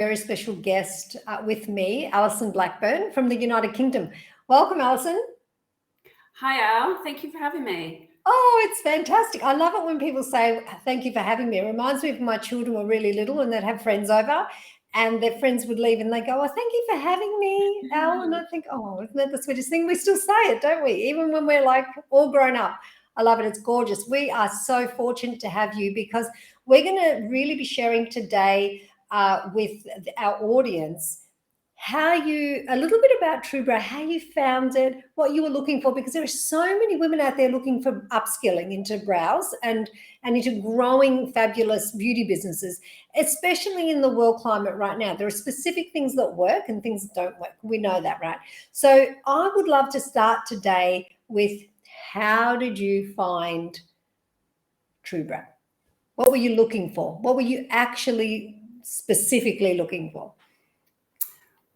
very special guest with me, Alison Blackburn from the United Kingdom. Welcome, Alison. Hi, Elle. Thank you for having me. Oh, it's fantastic. I love it when people say, thank you for having me. It reminds me of my children were really little and they'd have friends over and their friends would leave and they go, oh, thank you for having me, Elle. And I think, oh, isn't that the sweetest thing? We still say it, don't we? Even when we're like all grown up. I love it. It's gorgeous. We are so fortunate to have you because we're going to really be sharing today with our audience a little bit about TrueBrow, how you found it, what you were looking for, because there are so many women out there looking for upskilling into brows and into growing fabulous beauty businesses, especially in the world climate right now. There are specific things that work and things that don't work. We know that, right? So I would love to start today with, how did you find TrueBrow? What were you looking for? What were you actually specifically looking for?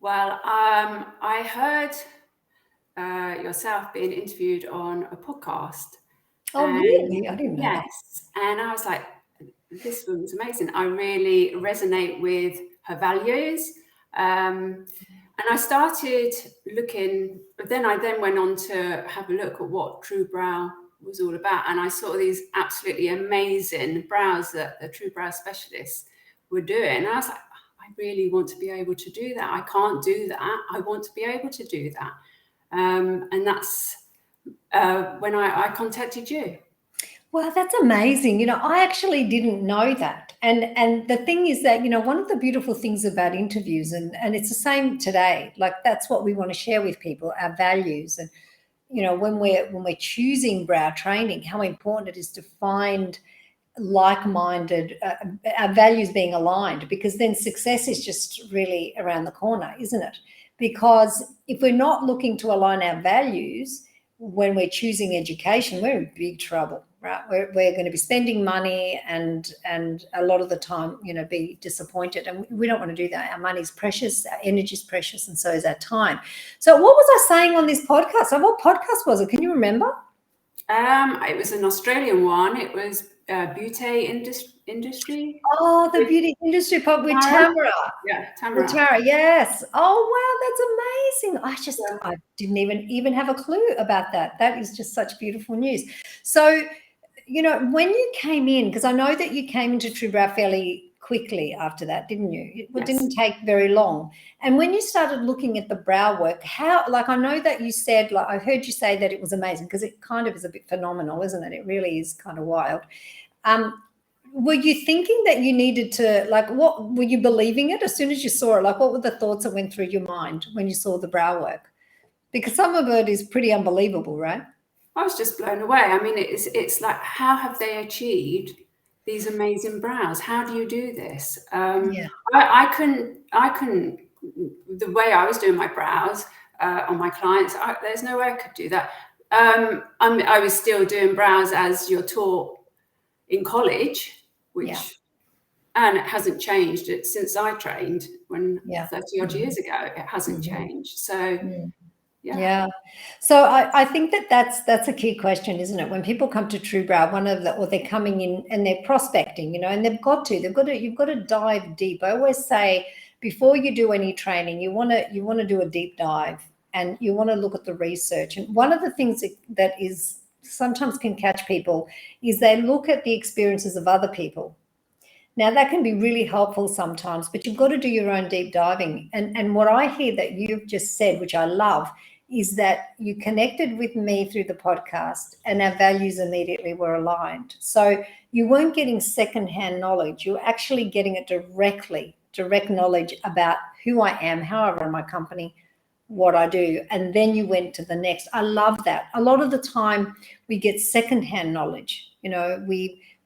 Well, I heard yourself being interviewed on a podcast. Oh, really? I didn't know that. Yes. And I was like, this woman's amazing. I really resonate with her values. And I started looking, but then I went on to have a look at what TrueBrow was all about. And I saw these absolutely amazing brows that the TrueBrow specialists were doing. And I was like, I really want to be able to do that. I can't do that. I want to be able to do that. And that's when I contacted you. Well, that's amazing. I actually didn't know that. And the thing is that, one of the beautiful things about interviews, and it's the same today, like that's what we want to share with people, our values. And, when we're choosing brow training, how important it is to find like-minded, our values being aligned, because then success is just really around the corner, isn't it? Because if we're not looking to align our values when we're choosing education, we're in big trouble, right? We're going to be spending money and a lot of the time, be disappointed. And we don't want to do that. Our money's precious, our energy's precious, and so is our time. So what was I saying on this podcast? So what podcast was it? Can you remember? It was an Australian one. It was beauty industry. Oh, the beauty industry pod with Tamara. Yeah, Tamara. Tara, yes. Oh, wow, that's amazing. I didn't even have a clue about that. That is just such beautiful news. So, when you came in, because I know that you came into TrueBrow fairly quickly after that, didn't you? It didn't take very long. And when you started looking at the brow work, I know that you said, I heard you say that it was amazing, because it kind of is a bit phenomenal, isn't it? It really is kind of wild. Were you thinking that you needed to, what were you believing it as soon as you saw it? What were the thoughts that went through your mind when you saw the brow work? Because some of it is pretty unbelievable, right? I was just blown away. I mean, it's like, how have they achieved these amazing brows? How do you do this? I couldn't, the way I was doing my brows on my clients, there's no way I could do that. I was still doing brows as you're taught in college, and it hasn't changed since I trained 30 odd years ago. It hasn't changed. So yeah. So I think that's a key question, isn't it? When people come to TrueBrow, or they're coming in and they're prospecting, and you've got to dive deep. I always say, before you do any training, you want to do a deep dive, and you want to look at the research. And one of the things that is sometimes can catch people is they look at the experiences of other people. Now, that can be really helpful sometimes, but you've got to do your own deep diving. And what I hear that you've just said, which I love, is that you connected with me through the podcast and our values immediately were aligned. So you weren't getting secondhand knowledge. You were actually getting it direct knowledge about who I am, how I run my company, what I do. And then you went to the next. I love that. A lot of the time we get secondhand knowledge.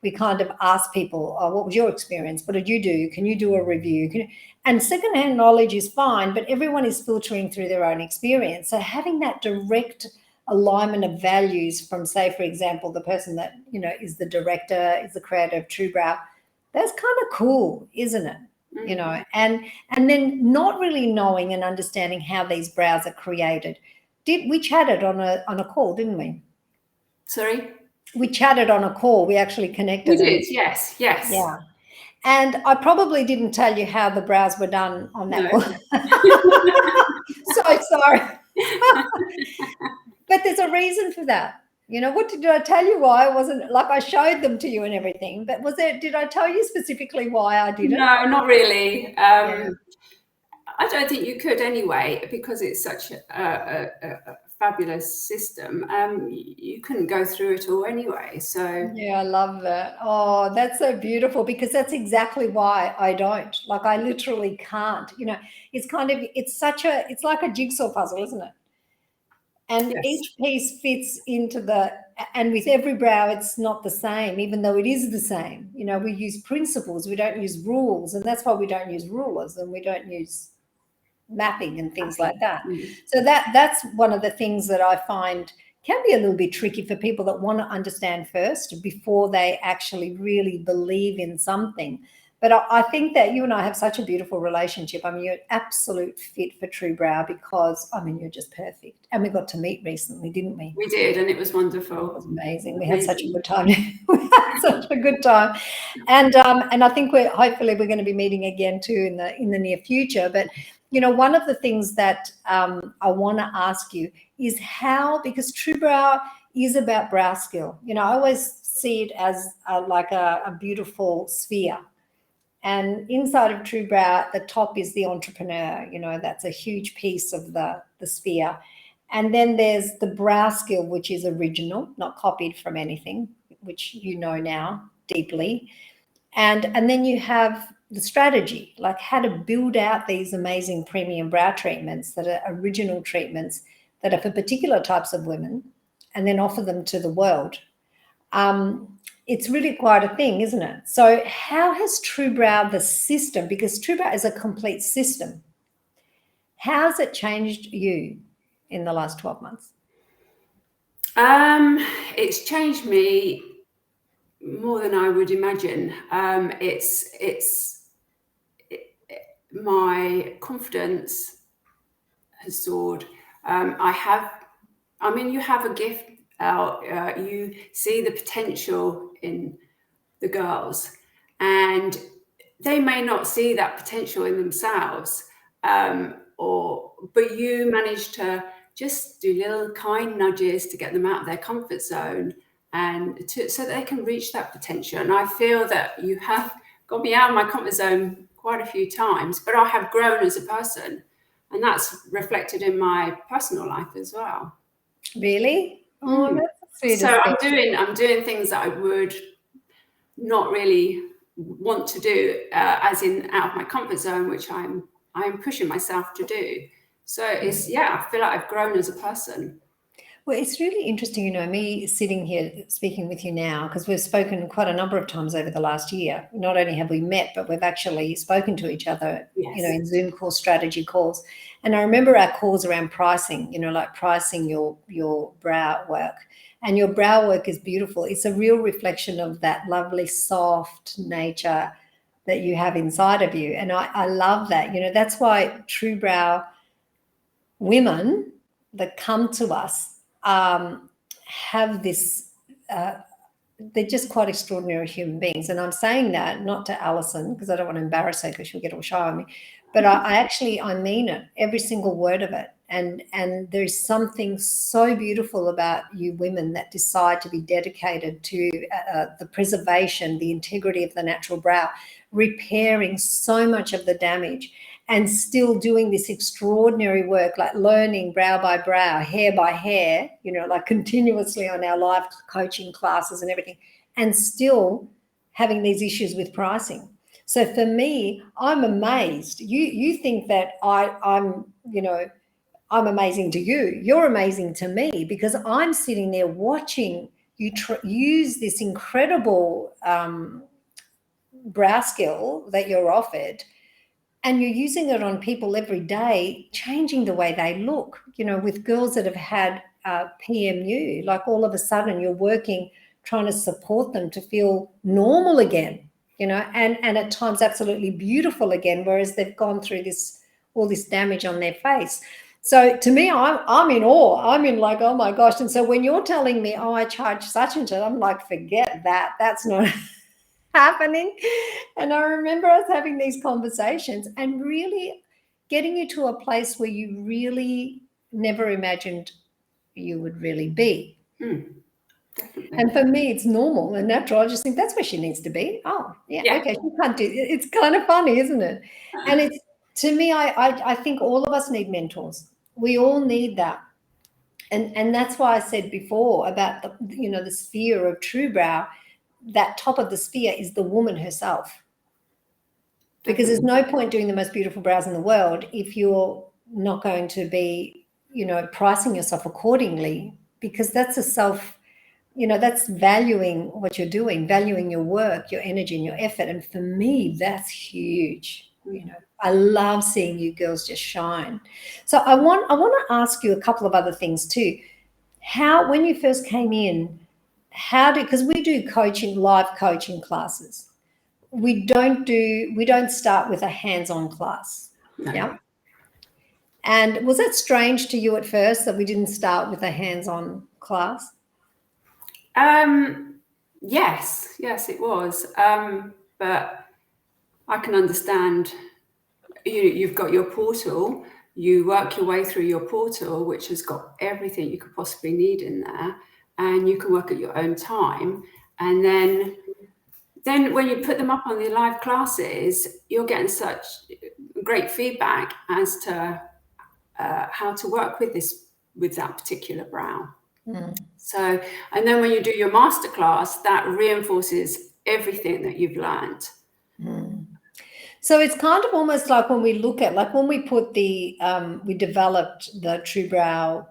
We kind of ask people, oh, what was your experience? What did you do? Can you do a review? And secondhand knowledge is fine, but everyone is filtering through their own experience. So having that direct alignment of values from, say, for example, the person that, is the director, is the creator of TrueBrow, that's kind of cool, isn't it? And then not really knowing and understanding how these brows are created. We chatted on a call, didn't we? Sorry? We chatted on a call. We actually connected. We did, yes. Yeah. And I probably didn't tell you how the brows were done on that No. one. So sorry. But there's a reason for that. You know, what did I tell you why? I wasn't like I showed them to you and everything, but did I tell you specifically why I did it? No, not really. Yeah. I don't think you could anyway, because it's such a fabulous system. You couldn't go through it all anyway. So yeah, I love that. Oh, that's so beautiful, because that's exactly why I don't. Like, I literally can't. You know, it's like a jigsaw puzzle, isn't it? And yes. each piece fits into and with every brow, it's not the same, even though it is the same. You know, we use principles, we don't use rules. And that's why we don't use rulers and we don't use mapping and things like that. So that's one of the things that I find can be a little bit tricky for people that want to understand first before they actually really believe in something. But I think that you and I have such a beautiful relationship. I mean, you're an absolute fit for TrueBrow, because, I mean, you're just perfect. And we got to meet recently, didn't we? We did, and it was wonderful. It was amazing. We had such a good time. We had such a good time. And I think hopefully we're going to be meeting again too in the near future. But, you know, one of the things that I want to ask you is how, because TrueBrow is about brow skill. You know, I always see it as like a beautiful sphere. And inside of TrueBrow, at the top is the entrepreneur. You know, that's a huge piece of the sphere. And then there's the brow skill, which is original, not copied from anything, which you know now deeply. And then you have the strategy, like how to build out these amazing premium brow treatments that are original treatments that are for particular types of women, and then offer them to the world. It's really quite a thing, isn't it? So how has TrueBrow, the system, because TrueBrow is a complete system, how has it changed you in the last 12 months? It's changed me more than I would imagine. My confidence has soared. You have a gift out. You see the potential in the girls, and they may not see that potential in themselves, but you manage to just do little kind nudges to get them out of their comfort zone, and so they can reach that potential. And I feel that you have got me out of my comfort zone quite a few times, but I have grown as a person, and that's reflected in my personal life as well. Really? Oh, that's sweet. So I'm doing things that I would not really want to do, as in out of my comfort zone, which I'm pushing myself to do. So I feel like I've grown as a person. Well, it's really interesting, you know, me sitting here speaking with you now, because we've spoken quite a number of times over the last year. Not only have we met, but we've actually spoken to each other, yes. You know, in Zoom calls, strategy calls. And I remember our calls around pricing, you know, like pricing your brow work. And your brow work is beautiful. It's a real reflection of that lovely, soft nature that you have inside of you. And I love that. You know, that's why TrueBrow women that come to us have this, they're just quite extraordinary human beings. And I'm saying that not to Alison, because I don't want to embarrass her, because she'll get all shy on me, but I mean it, every single word of it. And there's something so beautiful about you women that decide to be dedicated to the preservation, the integrity of the natural brow, repairing so much of the damage, and still doing this extraordinary work, like learning brow by brow, hair by hair, you know, like continuously on our live coaching classes and everything, and still having these issues with pricing. So for me, I'm amazed. You think that I'm, you know, I'm amazing to you. You're amazing to me, because I'm sitting there watching you use this incredible brow skill that you're offered, and you're using it on people every day, changing the way they look, you know, with girls that have had PMU, like all of a sudden you're working, trying to support them to feel normal again, you know, and at times absolutely beautiful again, whereas they've gone through all this damage on their face. So to me, I'm in awe. I'm in like, oh my gosh. And so when you're telling me, oh, I charge such and such, I'm like, forget that. That's not happening. And I remember us having these conversations and really getting you to a place where you really never imagined you would really be. Definitely. And for me, it's normal and natural. I just think that's where she needs to be. Oh, yeah. Okay, she can't do it. It's kind of funny, isn't it? And it's, to me, I think all of us need mentors. We all need that. And that's why I said before about the sphere of TrueBrow, that top of the sphere is the woman herself. Because there's no point doing the most beautiful brows in the world if you're not going to be, pricing yourself accordingly, because that's that's valuing what you're doing, valuing your work, your energy and your effort. And for me, that's huge. I love seeing you girls just shine. So I want to ask you a couple of other things too. How, when you first came in, because we do live coaching classes. We don't start with a hands-on class. No. Yeah. And was that strange to you at first that we didn't start with a hands-on class? Yes, it was. But I can understand. You've got your portal. You work your way through your portal, which has got everything you could possibly need in there, and you can work at your own time. And then when you put them up on the live classes, you're getting such great feedback as to how to work with that particular brow. So, and then when you do your masterclass, that reinforces everything that you've learned. So it's kind of almost like when we look at, like when we put we developed the TrueBrow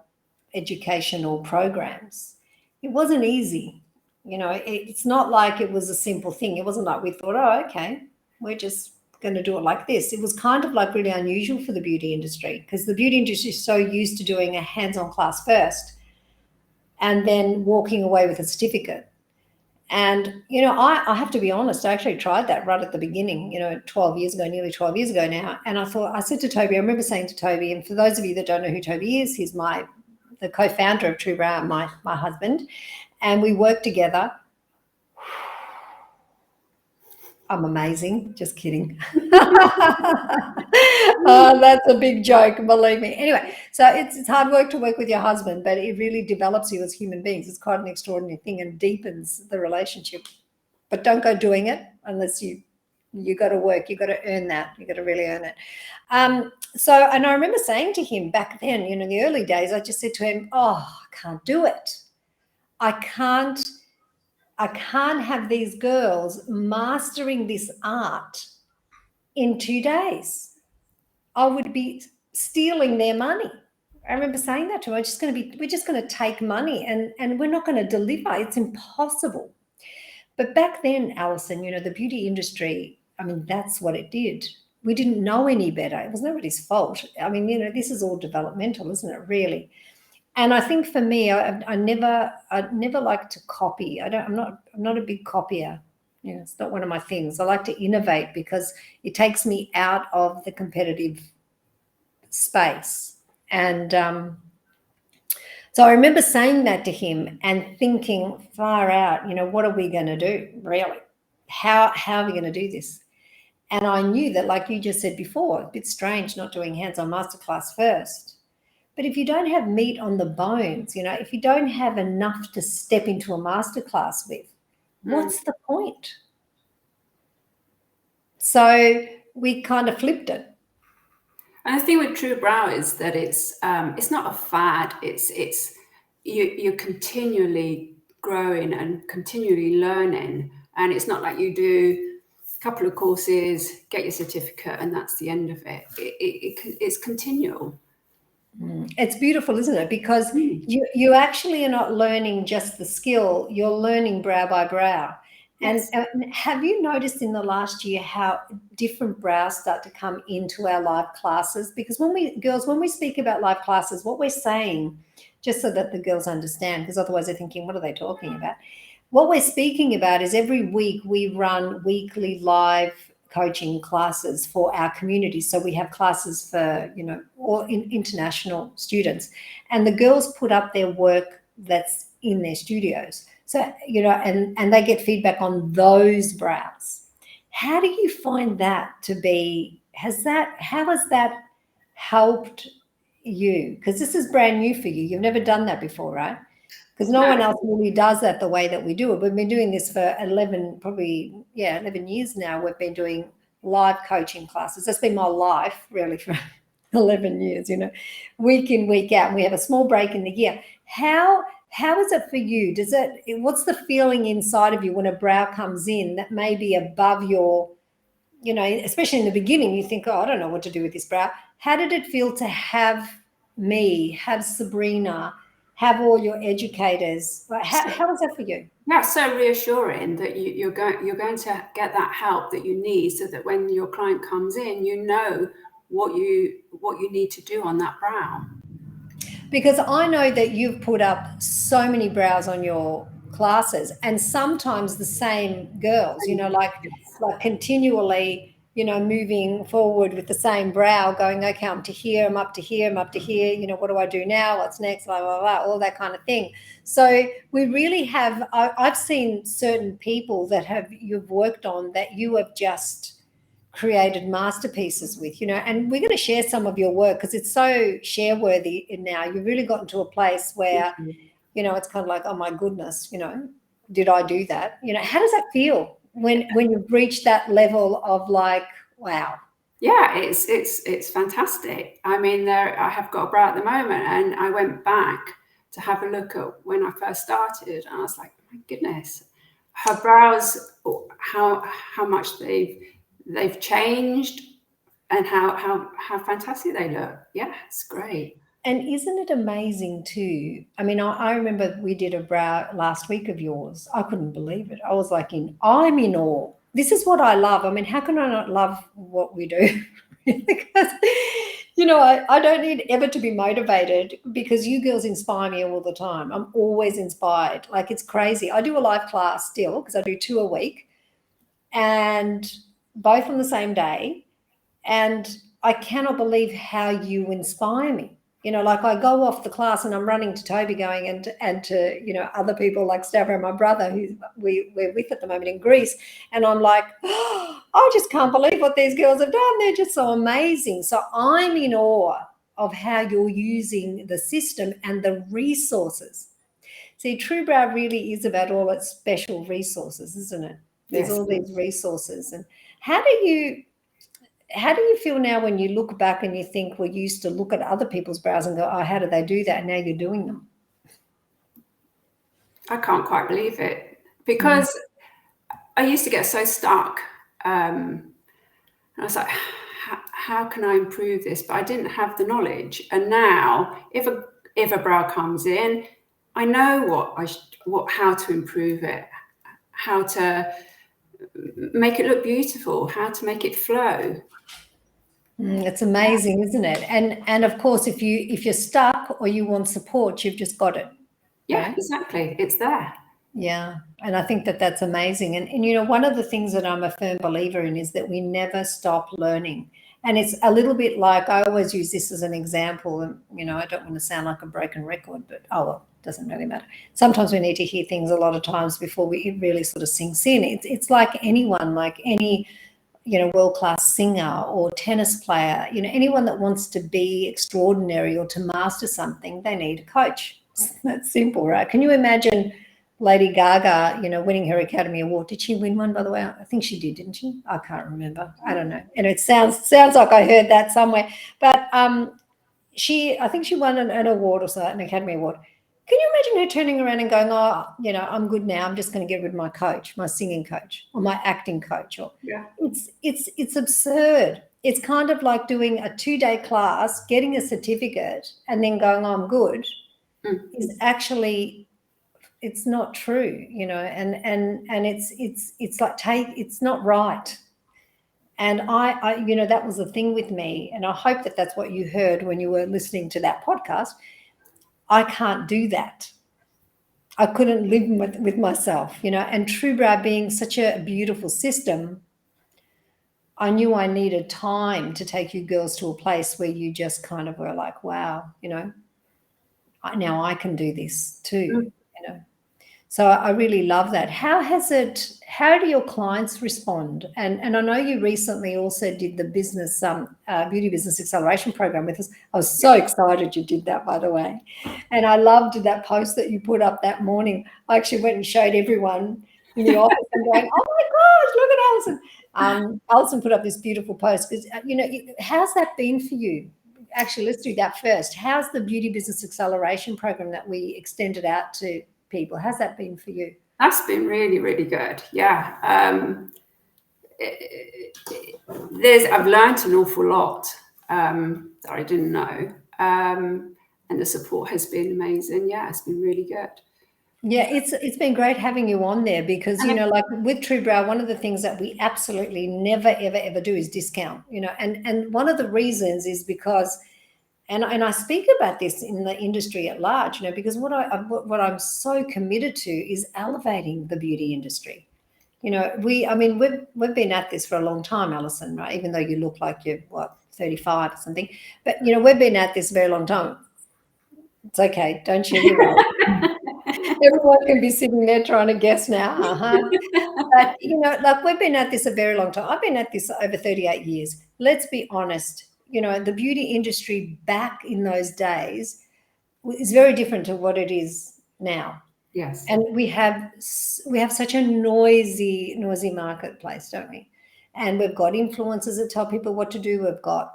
educational programs, it wasn't easy. It's not like it was a simple thing. It wasn't like we thought, oh, okay, we're just going to do it like this. It was kind of like really unusual for the beauty industry, because the beauty industry is so used to doing a hands-on class first and then walking away with a certificate. And, I have to be honest, I actually tried that right at the beginning, nearly 12 years ago now. And I said to Toby, I remember saying to Toby, and for those of you that don't know who Toby is, he's the co-founder of TrueBrow, my husband, and we work together. I'm amazing. Just kidding. Oh, that's a big joke, believe me. Anyway, so it's hard work to work with your husband, but it really develops you as human beings. It's quite an extraordinary thing and deepens the relationship. But don't go doing it unless you got to work. You got to earn that. You got to really earn it. And I remember saying to him back then, in the early days, I just said to him, "Oh, I can't do it. I can't have these girls mastering this art in 2 days. I would be stealing their money." I remember saying that to him. We're just going to take money and we're not going to deliver. It's impossible. But back then, Alison, the beauty industry, I mean, that's what it did. We didn't know any better. It was nobody's fault. I mean, this is all developmental, isn't it, really? And I think for me, I never like to copy. I'm not a big copier. It's not one of my things. I like to innovate because it takes me out of the competitive space. And so I remember saying that to him and thinking, far out, what are we going to do, really? How are we going to do this? And I knew that, like you just said before, a bit strange not doing hands-on masterclass first. But if you don't have meat on the bones, if you don't have enough to step into a masterclass with, what's the point? So we kind of flipped it. And the thing with TrueBrow is that it's not a fad. You're continually growing and continually learning, and it's not like you do a couple of courses, get your certificate, and that's the end of it. It's continual. It's beautiful, isn't it? Because you actually are not learning just the skill, you're learning brow by brow. Yes. And have you noticed in the last year how different brows start to come into our live classes? Because when we speak about live classes, what we're saying, just so that the girls understand, because otherwise they're thinking, what are they talking about? What we're speaking about is every week we run weekly live coaching classes for our community. So we have classes for, all international students, and the girls put up their work that's in their studios. So, you know, and they get feedback on those brows. How do you find that to be, how has that helped you? Because this is brand new for you. You've never done that before, right? Because no one else really does that the way that we do it. We've been doing this for 11 years now. We've been doing live coaching classes. That's been my life really for 11 years, you know, week in, week out. And we have a small break in the year. How is it for you? What's the feeling inside of you when a brow comes in that may be above your, you know, especially in the beginning, you think, oh, I don't know what to do with this brow. How did it feel to have me, have Sabrina, have all your educators? How was that for you? That's so reassuring that you're going to get that help that you need, so that when your client comes in, you know what you need to do on that brow. Because I know that you've put up so many brows on your classes, and sometimes the same girls, you know, like continually, you know, moving forward with the same brow, going, okay, I'm to here, I'm up to here, I'm up to here, you know, what do I do now? What's next? Blah, blah, blah, all that kind of thing. So we really have, I've seen certain people that you've worked on that you have just created masterpieces with, you know, and we're going to share some of your work because it's so share worthy now. You've really gotten to a place where, you know, it's kind of like, oh my goodness, you know, did I do that? You know, how does that feel when you've reached that level of like, wow? Yeah, it's fantastic. I mean, I have got a brow at the moment, and I went back to have a look at when I first started, and I was like, oh my goodness, her brows, how much they've changed, and how fantastic they look. Yeah, it's great. And isn't it amazing too? I mean, I remember we did a brow last week of yours. I couldn't believe it. I was like, I'm in awe. This is what I love. I mean, how can I not love what we do? Because, you know, I don't need ever to be motivated, because you girls inspire me all the time. I'm always inspired. Like, it's crazy. I do a live class still because I do 2 a week, and both on the same day. And I cannot believe how you inspire me. You know, like I go off the class and I'm running to Toby going and to, you know, other people like Stavro, my brother, who we're with at the moment in Greece. And I'm like, oh, I just can't believe what these girls have done. They're just so amazing. So I'm in awe of how you're using the system and the resources. See, TrueBrow really is about all its special resources, isn't it? There's all these resources. And how do you feel now when you look back and you think, well, you used to look at other people's brows and go, oh, how did they do that? And now you're doing them. I can't quite believe it, because I used to get so stuck. And I was like, how can I improve this? But I didn't have the knowledge. And now if a brow comes in, I know how to improve it, how to make it look beautiful, how to make it flow. It's amazing, isn't it? And of course, if you're stuck or you want support, you've just got it. Yeah, exactly. It's there. Yeah. And I think that that's amazing. And, you know, one of the things that I'm a firm believer in is that we never stop learning. And it's a little bit like, I always use this as an example, and, you know, I don't want to sound like a broken record, but oh, well, it doesn't really matter. Sometimes we need to hear things a lot of times before it really sort of sinks in. It's like anyone, like any, you know, world-class singer or tennis player, you know, anyone that wants to be extraordinary or to master something, they need a coach. That's simple, right? Can you imagine Lady Gaga, you know, winning her Academy Award? Did she win one, by the way? I think she did, didn't she? I can't remember. I don't know. And it sounds like I heard that somewhere. But I think she won an award or so, an Academy Award. Can you imagine her turning around and going, oh, you know, I'm good now. I'm just going to get rid of my coach, my singing coach or my acting coach. Or it's absurd. It's kind of like doing a 2-day class, getting a certificate, and then going, oh, I'm good. Is actually, it's not true, you know, and it's like it's not right. And I, you know, that was the thing with me, and I hope that that's what you heard when you were listening to that podcast. I can't do that. I couldn't live with myself, you know, and TrueBrow being such a beautiful system, I knew I needed time to take you girls to a place where you just kind of were like, wow, you know, now I can do this too, you know. So I really love that. How do your clients respond? And I know you recently also did the business, beauty business acceleration program with us. I was so excited you did that, by the way. And I loved that post that you put up that morning. I actually went and showed everyone in the office and going, oh my gosh, look at Alison. Alison put up this beautiful post because, how's that been for you? Actually, let's do that first. How's the beauty business acceleration program that we extended out to people? How's that been for you? That's been really, really good. Yeah. I've learned an awful lot that I didn't know. And the support has been amazing. Yeah, it's been really good. Yeah, it's been great having you on there because, like with TrueBrow, one of the things that we absolutely never, ever, ever do is discount, and one of the reasons is because, and I speak about this in the industry at large, because what I'm so committed to is elevating the beauty industry. We've been at this for a long time, Alison, right? Even though you look like you're 35 or something, but we've been at this a very long time. It's okay, don't share your role. Everyone can be sitting there trying to guess now. But like we've been at this a very long time. I've been at this over 38 years. Let's be honest. The beauty industry back in those days is very different to what it is now. Yes. And we have such a noisy marketplace, don't we? And we've got influencers that tell people what to do. We've got,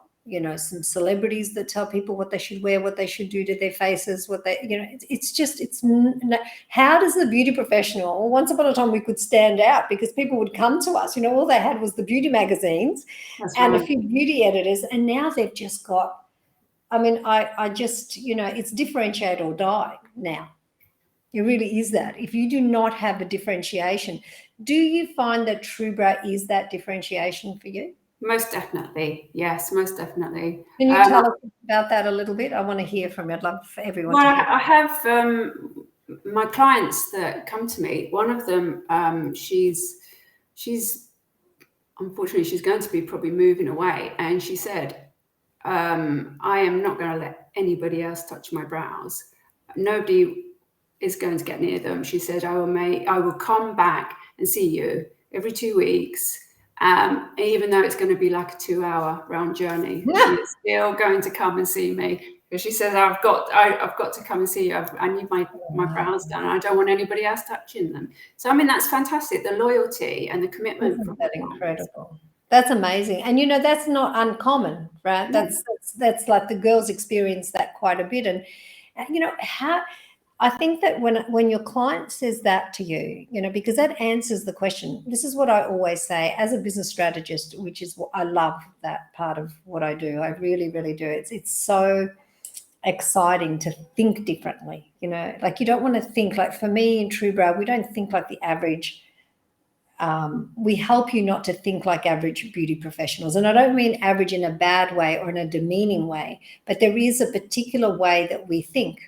some celebrities that tell people what they should wear, what they should do to their faces, how does the beauty professional, well, once upon a time we could stand out because people would come to us, all they had was the beauty magazines. That's and right. A few beauty editors. And now they've just got, it's differentiate or die now. It really is that. If you do not have a differentiation, do you find that TrueBrow is that differentiation for you? Most definitely. Yes, most definitely. Can you tell us about that a little bit? I want to hear from you. I'd love for everyone to hear. I have my clients that come to me. One of them, she's unfortunately, she's going to be probably moving away. And she said, I am not going to let anybody else touch my brows. Nobody is going to get near them. She said, I will come back and see you every 2 weeks. Even though it's going to be like a 2-hour round journey, she's still going to come and see me because she says, I've got to come and see you. I need my brows done. And I don't want anybody else touching them. So, that's fantastic. The loyalty and the commitment. Isn't that incredible? That's amazing. And, that's not uncommon, right? That's like the girls experience that quite a bit. And, I think that when your client says that to you, because that answers the question. This is what I always say as a business strategist, which is what I love that part of what I do. I really, really do. It's so exciting to think differently, like you don't want to think like, for me in TrueBrow, we don't think like the average. We help you not to think like average beauty professionals. And I don't mean average in a bad way or in a demeaning way, but there is a particular way that we think.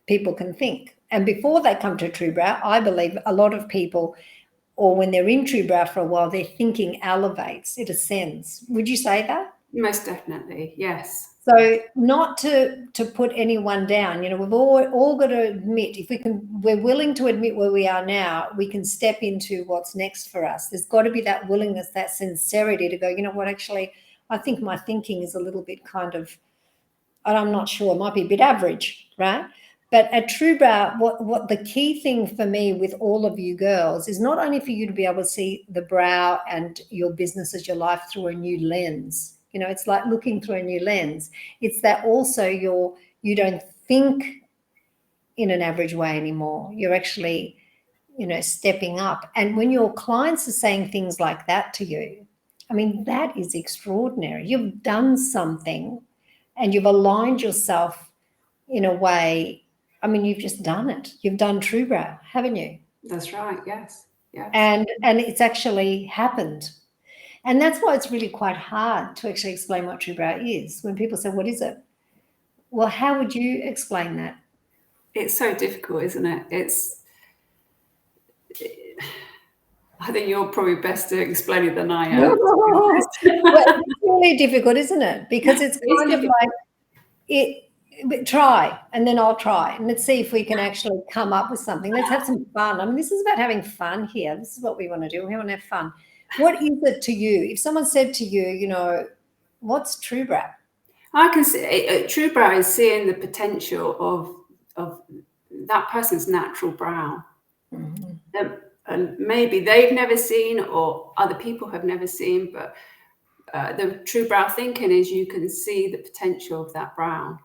People can think. And before they come to TrueBrow, I believe a lot of people, or when they're in TrueBrow for a while, their thinking elevates, it ascends. Would you say that? Most definitely, yes. So not to put anyone down, we've all got to admit, if we're willing to admit where we are now, we can step into what's next for us. There's got to be that willingness, that sincerity to go, what, actually, I think my thinking is a little bit kind of, and I'm not sure, it might be a bit average, right? But at TrueBrow, what the key thing for me with all of you girls is not only for you to be able to see the brow and your business as your life through a new lens. It's like looking through a new lens. It's that also you don't think in an average way anymore. You're actually, stepping up. And when your clients are saying things like that to you, that is extraordinary. You've done something and you've aligned yourself in a way. You've just done it. You've done TrueBrow, haven't you? That's right. Yes. And it's actually happened. And that's why it's really quite hard to actually explain what TrueBrow is. When people say, what is it? Well, how would you explain that? It's so difficult, isn't it? I think you're probably best to explain it than I am. Well, it's really difficult, isn't it? Because it's kind of like try, and then I'll try, and let's see if we can actually come up with something. Let's have some fun. I mean, this is about having fun here. This is what we want to do. We want to have fun. What is it to you? If someone said to you, you know, what's TrueBrow? I can see TrueBrow is seeing the potential of that person's natural brow. And maybe they've never seen, or other people have never seen, but the TrueBrow thinking is you can see the potential of that brow.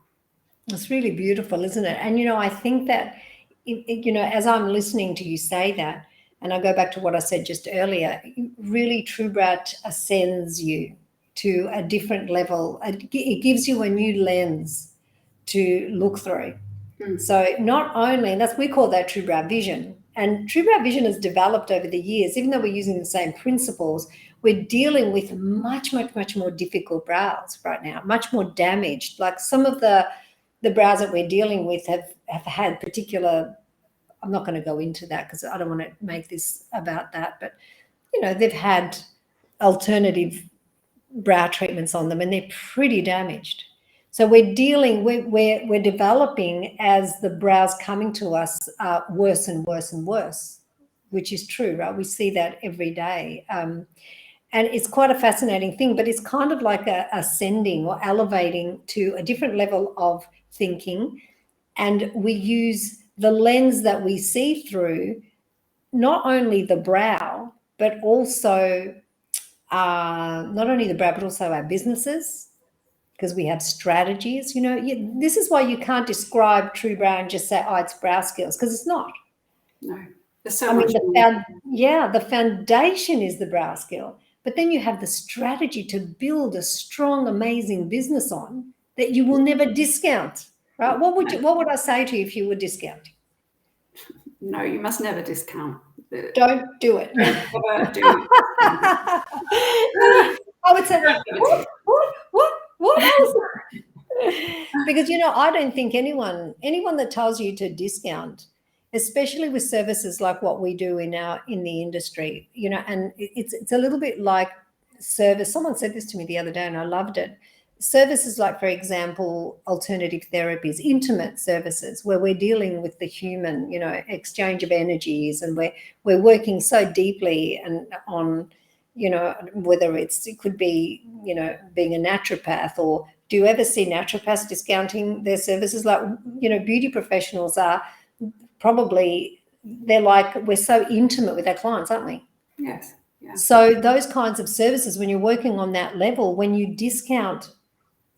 It's really beautiful, isn't it? And, you know, I think that, you know, as I'm listening to you say that, and I go back to what I said just earlier, really TrueBrow ascends you to a different level. It gives you a new lens to look through. So not only, and we call that TrueBrow vision, and TrueBrow vision has developed over the years. Even though we're using the same principles, we're dealing with much more difficult brows right now, much more damaged. Like some of the brows that we're dealing with have had particular, I'm not going to go into that because I don't want to make this about that, but, you know, they've had alternative brow treatments on them and they're pretty damaged. So we're developing as the brows coming to us worse and worse and worse, which is true, right? We see that every day. And it's quite a fascinating thing, but it's kind of like ascending or elevating to a different level of thinking. And we use the lens that we see through, not only the brow, but also not only the brow, but also our businesses, because we have strategies. You know, this is why you can't describe TrueBrow and just say, oh, it's brow skills, because it's not. No, there's so much more. The foundation is the brow skill, but then you have the strategy to build a strong, amazing business on that you will never discount, right? What would I say to you if you were discounting? No, you must never discount. Don't do it. Never do. I would say, what else? Because, you know, I don't think anyone that tells you to discount, especially with services like what we do in the industry, you know, and it's a little bit like service. Someone said this to me the other day and I loved it. Services like, for example, alternative therapies, intimate services, where we're dealing with the human, you know, exchange of energies, and we're working so deeply and on, you know, whether it could be, you know, being a naturopath, or do you ever see naturopaths discounting their services? Like, you know, beauty professionals are probably, they're like, we're so intimate with our clients, aren't we? Yes. Yeah. So those kinds of services, when you're working on that level, when you discount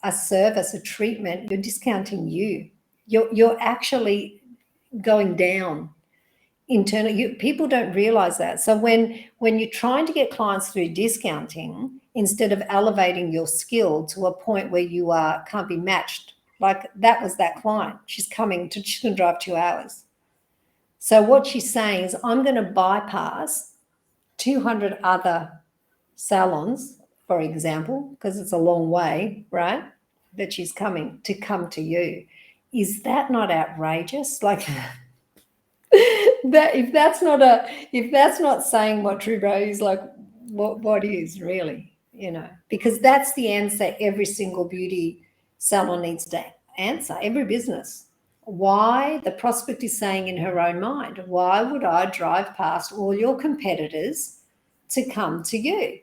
a service, a treatment, you're discounting you. You're actually going down internally. People don't realize that. So when you're trying to get clients through discounting, instead of elevating your skill to a point where you can't be matched, like that was that client. She's going to drive 2 hours. So what she's saying is, I'm going to bypass 200 other salons, for example, because it's a long way, right, that she's coming to you. Is that not outrageous? Like that, if that's not saying what TrueBrow is, like what is really, you know? Because that's the answer every single beauty salon needs to answer, every business. Why? The prospect is saying in her own mind, why would I drive past all your competitors to come to you?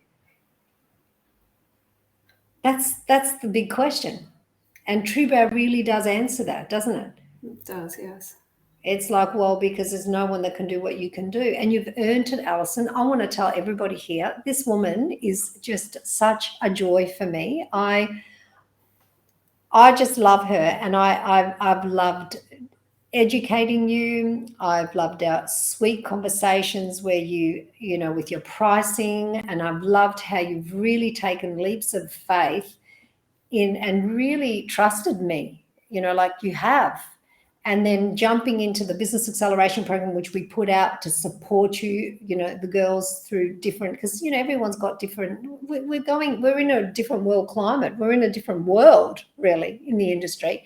That's the big question. And TrueBrow really does answer that, doesn't it? It does, yes. It's like, well, because there's no one that can do what you can do. And you've earned it, Alison. I want to tell everybody here, this woman is just such a joy for me. I just love her, and I've loved educating you. I've loved our sweet conversations where you know, with your pricing, and I've loved how you've really taken leaps of faith in and really trusted me, you know, like you have. And then jumping into the business acceleration program, which we put out to support you, you know, the girls through different, because, you know, everyone's got different, we're in a different world climate. We're in a different world, really, in the industry.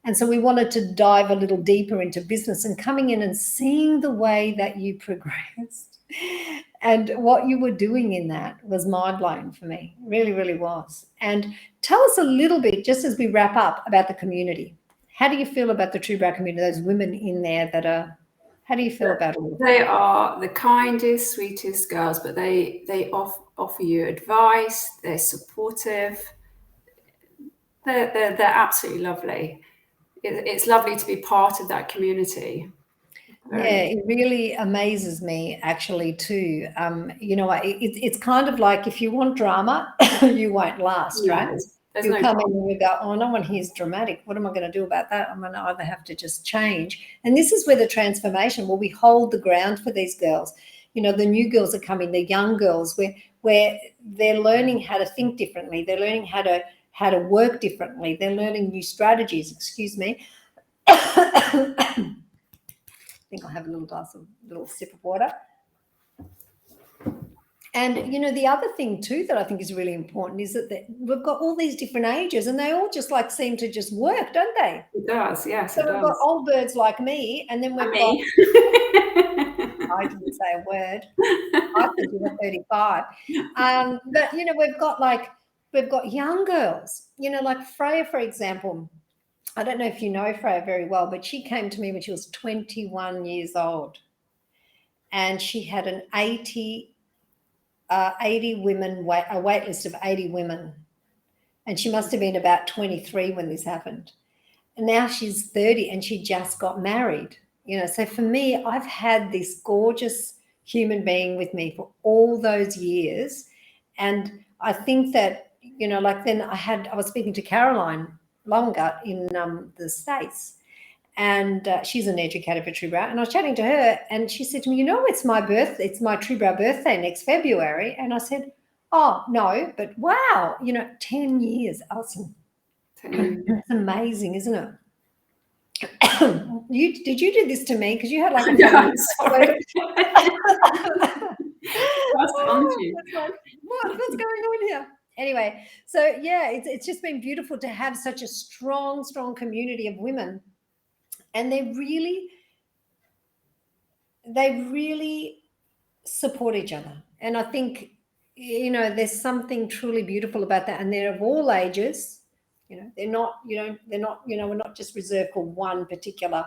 And so we wanted to dive a little deeper into business, and coming in and seeing the way that you progressed and what you were doing in that was mind-blowing for me. Really, really was. And tell us a little bit, just as we wrap up, about the community. How do you feel about the TrueBrow community, those women in there that are, how do you feel about all of them? They are the kindest, sweetest girls, but they offer you advice. They're supportive. They're absolutely lovely. It's lovely to be part of that community. Yeah, it really amazes me actually too. You know, it's kind of like if you want drama, you won't last, right? There's You no come in and you go, oh, no one here's dramatic. What am I going to do about that? I'm going to either have to just change. And this is where the transformation, where we hold the ground for these girls. You know, the new girls are coming, the young girls, where they're learning how to think differently. They're learning how to work differently. They're learning new strategies. Excuse me. I think I'll have a little sip of water. And, you know, the other thing too that I think is really important is that we've got all these different ages and they all just like seem to just work, don't they? It does, yes. So we've got old birds like me, and then we've got, I didn't say a word. I think you were 35. But, you know, we've got young girls, you know, like Freya, for example. I don't know if you know Freya very well, but she came to me when she was 21 years old. And she had an 80 women, a wait list of 80 women. And she must have been about 23 when this happened. And now she's 30 and she just got married. You know, so for me, I've had this gorgeous human being with me for all those years. And I think that, you know, like then I was speaking to Caroline Longer in the States. And she's an educator for TrueBrow. And I was chatting to her and she said to me, you know, it's my TrueBrow birthday next February. And I said, oh, no, but wow, you know, 10 years, Alison. It's amazing, isn't it? Did you do this to me? Because you had like a sorry. What's going on here? Anyway, so yeah, it's just been beautiful to have such a strong community of women. And they really support each other. And I think, you know, there's something truly beautiful about that. And they're of all ages, you know, they're not, we're not just reserved for one particular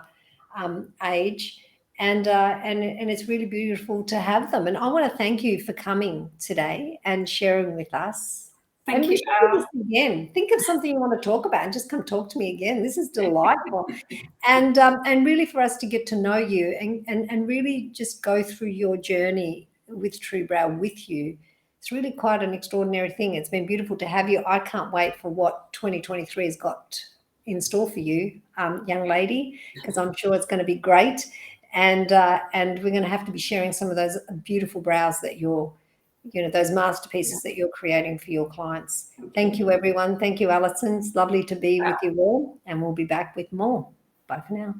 age. And it's really beautiful to have them. And I want to thank you for coming today and sharing with us. Thank you. We should do this again. Think of something you want to talk about and just come talk to me again. This is delightful. And really for us to get to know you and really just go through your journey with TrueBrow with you. It's really quite an extraordinary thing. It's been beautiful to have you. I can't wait for what 2023 has got in store for you, young lady, because I'm sure it's going to be great. And we're going to have to be sharing some of those beautiful brows that those masterpieces that you're creating for your clients. Thank you, everyone. Thank you, Alison. It's lovely to be with you all, and we'll be back with more. Bye for now.